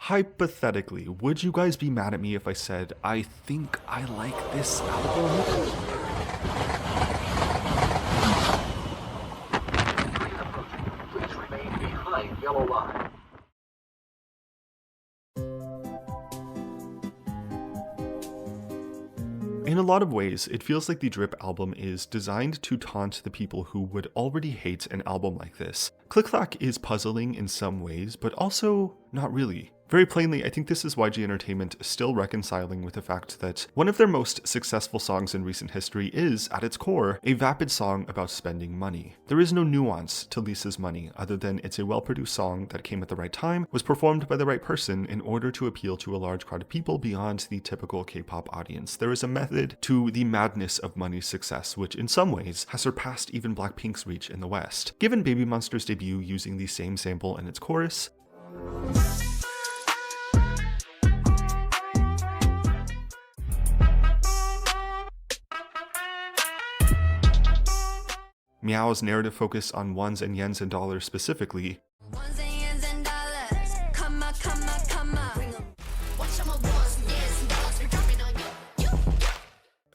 Hypothetically, would you guys be mad at me if I said, I think I like this album? Please remain behind yellow line. In a lot of ways, it feels like the Drip album is designed to taunt the people who would already hate an album like this. Clik Clak is puzzling in some ways, but also not really. Very plainly, I think this is YG Entertainment still reconciling with the fact that one of their most successful songs in recent history is, at its core, a vapid song about spending money. There is no nuance to Lisa's Money other than it's a well-produced song that came at the right time, was performed by the right person in order to appeal to a large crowd of people beyond the typical K-pop audience. There is a method to the madness of Money's success, which in some ways has surpassed even Blackpink's reach in the West. Given BabyMonster's debut using the same sample in its chorus, Meow's narrative focus on ones and yens and dollars specifically,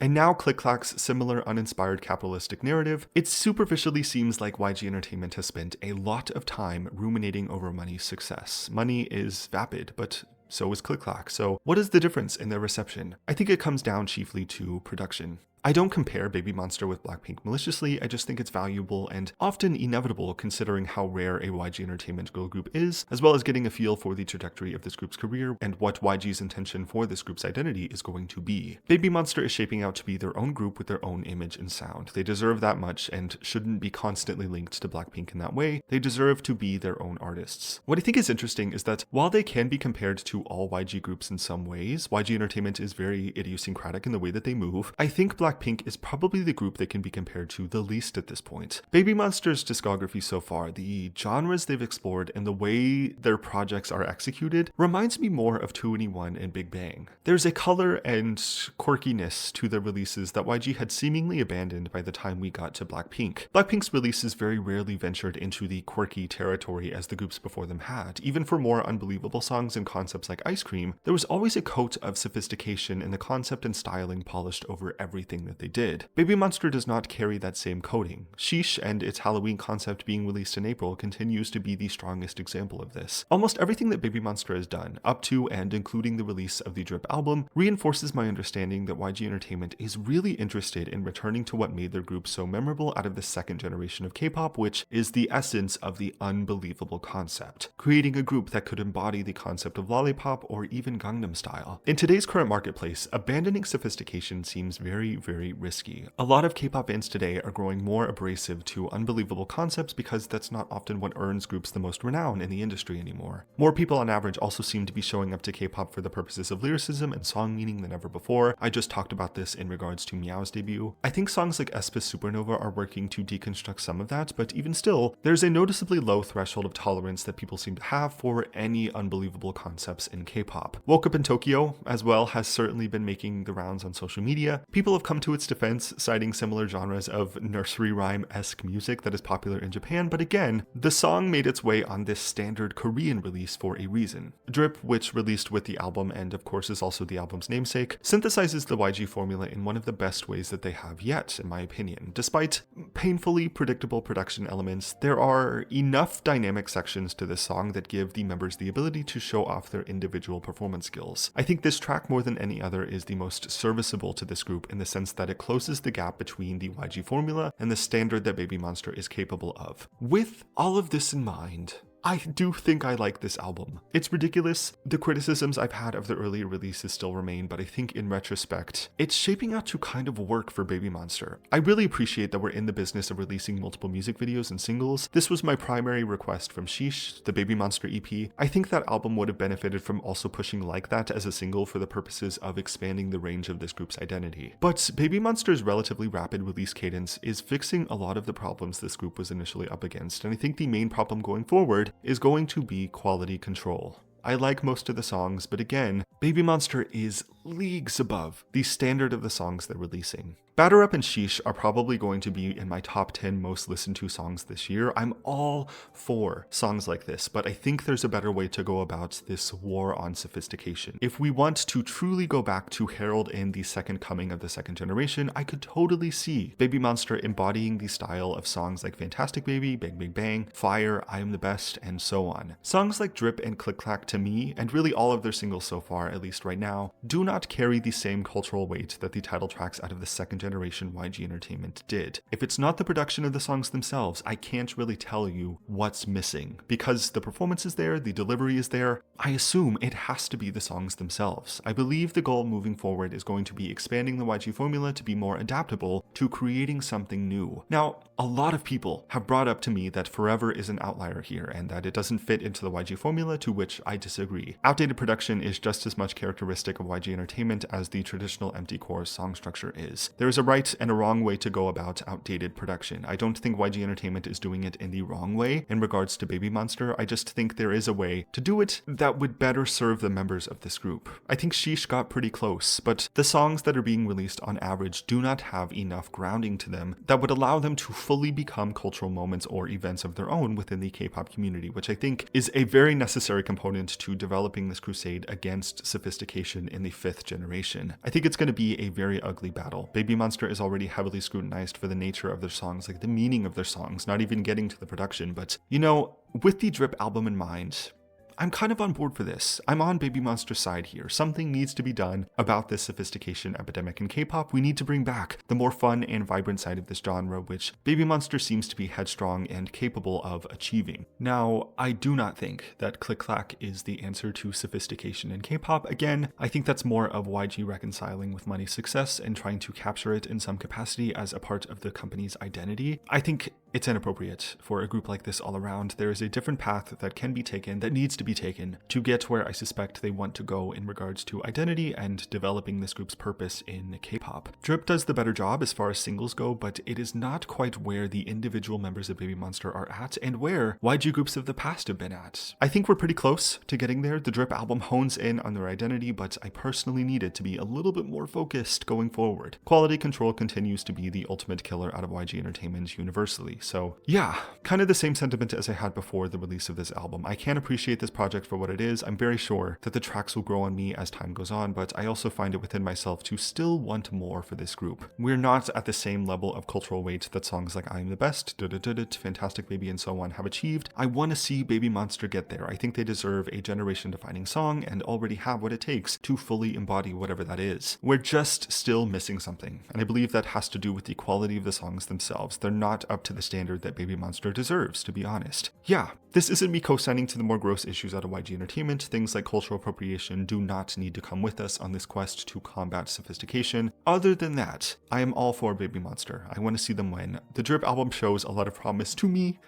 and now Clik Clak's similar uninspired capitalistic narrative, it superficially seems like YG Entertainment has spent a lot of time ruminating over Money's success. Money is vapid, but so is Clik Clak. So what is the difference in their reception? I think it comes down chiefly to production. I don't compare BabyMonster with Blackpink maliciously, I just think it's valuable and often inevitable considering how rare a YG Entertainment girl group is, as well as getting a feel for the trajectory of this group's career and what YG's intention for this group's identity is going to be. BabyMonster is shaping out to be their own group with their own image and sound. They deserve that much and shouldn't be constantly linked to Blackpink in that way. They deserve to be their own artists. What I think is interesting is that while they can be compared to all YG groups in some ways, YG Entertainment is very idiosyncratic in the way that they move. I think Blackpink is probably the group they can be compared to the least at this point. BabyMonster's discography so far, the genres they've explored, and the way their projects are executed reminds me more of 2NE1 and Big Bang. There's a color and quirkiness to their releases that YG had seemingly abandoned by the time we got to Blackpink. Blackpink's releases very rarely ventured into the quirky territory as the groups before them had. Even for more unbelievable songs and concepts like Ice Cream, there was always a coat of sophistication and the concept and styling polished over everything that they did. BabyMonster does not carry that same coating. Sheesh and its Halloween concept being released in April continues to be the strongest example of this. Almost everything that BabyMonster has done, up to and including the release of the Drip album, reinforces my understanding that YG Entertainment is really interested in returning to what made their group so memorable out of the second generation of K-pop, which is the essence of the unbelievable concept. Creating a group that could embody the concept of lollipop or even Gangnam Style. In today's current marketplace, abandoning sophistication seems very risky. A lot of K-pop fans today are growing more abrasive to unbelievable concepts because that's not often what earns groups the most renown in the industry anymore. More people on average also seem to be showing up to K-pop for the purposes of lyricism and song meaning than ever before. I just talked about this in regards to Meow's debut. I think songs like Espis Supernova are working to deconstruct some of that, but even still, there's a noticeably low threshold of tolerance that people seem to have for any unbelievable concepts in K-pop. Woke Up in Tokyo, as well, has certainly been making the rounds on social media. People have come to its defense, citing similar genres of nursery rhyme-esque music that is popular in Japan, but again, the song made its way on this standard Korean release for a reason. Drip, which released with the album and of course is also the album's namesake, synthesizes the YG formula in one of the best ways that they have yet, in my opinion. Despite painfully predictable production elements, there are enough dynamic sections to this song that give the members the ability to show off their individual performance skills. I think this track more than any other is the most serviceable to this group in the sense that it closes the gap between the YG formula and the standard that BabyMonster is capable of. With all of this in mind, I do think I like this album. It's ridiculous. The criticisms I've had of the earlier releases still remain, but I think in retrospect, it's shaping out to kind of work for BabyMonster. I really appreciate that we're in the business of releasing multiple music videos and singles. This was my primary request from Sheesh, the BabyMonster EP. I think that album would have benefited from also pushing Like That as a single for the purposes of expanding the range of this group's identity. But BabyMonster's relatively rapid release cadence is fixing a lot of the problems this group was initially up against, and I think the main problem going forward is going to be quality control. I like most of the songs, but again, BabyMonster is leagues above the standard of the songs they're releasing. Batter Up and Sheesh are probably going to be in my top 10 most listened to songs this year. I'm all for songs like this, but I think there's a better way to go about this war on sophistication. If we want to truly go back to herald in the second coming of the second generation, I could totally see BabyMonster embodying the style of songs like Fantastic Baby, Bang Bang Bang, Fire, I Am the Best, and so on. Songs like Drip and Clik Clak to me, and really all of their singles so far, at least right now, do not carry the same cultural weight that the title tracks out of the second generation YG Entertainment did. If it's not the production of the songs themselves, I can't really tell you what's missing. Because the performance is there, the delivery is there, I assume it has to be the songs themselves. I believe the goal moving forward is going to be expanding the YG formula to be more adaptable to creating something new. Now, a lot of people have brought up to me that Forever is an outlier here and that it doesn't fit into the YG formula, to which I disagree. Outdated production is just as much characteristic of YG Entertainment as the traditional empty core song structure is. There is a right and a wrong way to go about outdated production. I don't think YG Entertainment is doing it in the wrong way in regards to BabyMonster. I just think there is a way to do it that would better serve the members of this group. I think Sheesh got pretty close, but the songs that are being released on average do not have enough grounding to them that would allow them to fully become cultural moments or events of their own within the K-pop community, which I think is a very necessary component to developing this crusade against sophistication in the fifth generation. I think it's going to be a very ugly battle. BabyMonster is already heavily scrutinized for the nature of their songs, like the meaning of their songs, not even getting to the production, but you know, with the Drip album in mind, I'm kind of on board for this. I'm on BabyMonster's side here. Something needs to be done about this sophistication epidemic in K-pop. We need to bring back the more fun and vibrant side of this genre, which BabyMonster seems to be headstrong and capable of achieving. Now, I do not think that Clik Clak is the answer to sophistication in K-pop. Again, I think that's more of YG reconciling with money success and trying to capture it in some capacity as a part of the company's identity. I think it's inappropriate for a group like this all around. There is a different path that can be taken, that needs to be taken, to get where I suspect they want to go in regards to identity and developing this group's purpose in K-pop. Drip does the better job as far as singles go, but it is not quite where the individual members of BabyMonster are at and where YG groups of the past have been at. I think we're pretty close to getting there. The Drip album hones in on their identity, but I personally need it to be a little bit more focused going forward. Quality control continues to be the ultimate killer out of YG Entertainment universally. So yeah, kind of the same sentiment as I had before the release of this album. I can appreciate this project for what it is. I'm very sure that the tracks will grow on me as time goes on, but I also find it within myself to still want more for this group. We're not at the same level of cultural weight that songs like I Am the Best, Fantastic Baby, and so on have achieved. I want to see BabyMonster get there. I think they deserve a generation-defining song and already have what it takes to fully embody whatever that is. We're just still missing something, and I believe that has to do with the quality of the songs themselves. They're not up to the standard that BabyMonster deserves, to be honest. Yeah, this isn't me co-signing to the more gross issues out of YG Entertainment. Things like cultural appropriation do not need to come with us on this quest to combat sophistication. Other than that, I am all for BabyMonster. I want to see them win. The Drip album shows a lot of promise to me,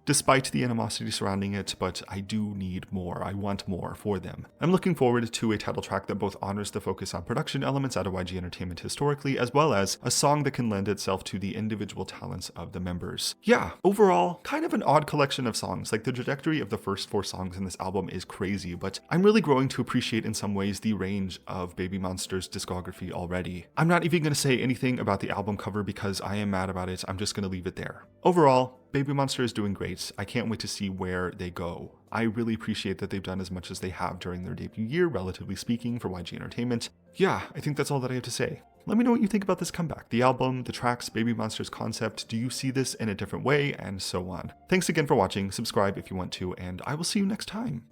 despite the animosity surrounding it, but I do need more. I want more for them. I'm looking forward to a title track that both honors the focus on production elements out of YG Entertainment historically, as well as a song that can lend itself to the individual talents of the members. Yeah, overall, kind of an odd collection of songs. Like the trajectory of the first 4 songs in this album is crazy, but I'm really growing to appreciate in some ways the range of BabyMonster's discography already. I'm not even going to say anything about the album cover because I am mad about it. I'm just going to leave it there. Overall, BabyMonster is doing great. I can't wait to see where they go. I really appreciate that they've done as much as they have during their debut year, relatively speaking, for YG Entertainment. Yeah, I think that's all that I have to say. Let me know what you think about this comeback, the album, the tracks, BabyMonster's concept. Do you see this in a different way, and so on. Thanks again for watching. Subscribe if you want to, and I will see you next time.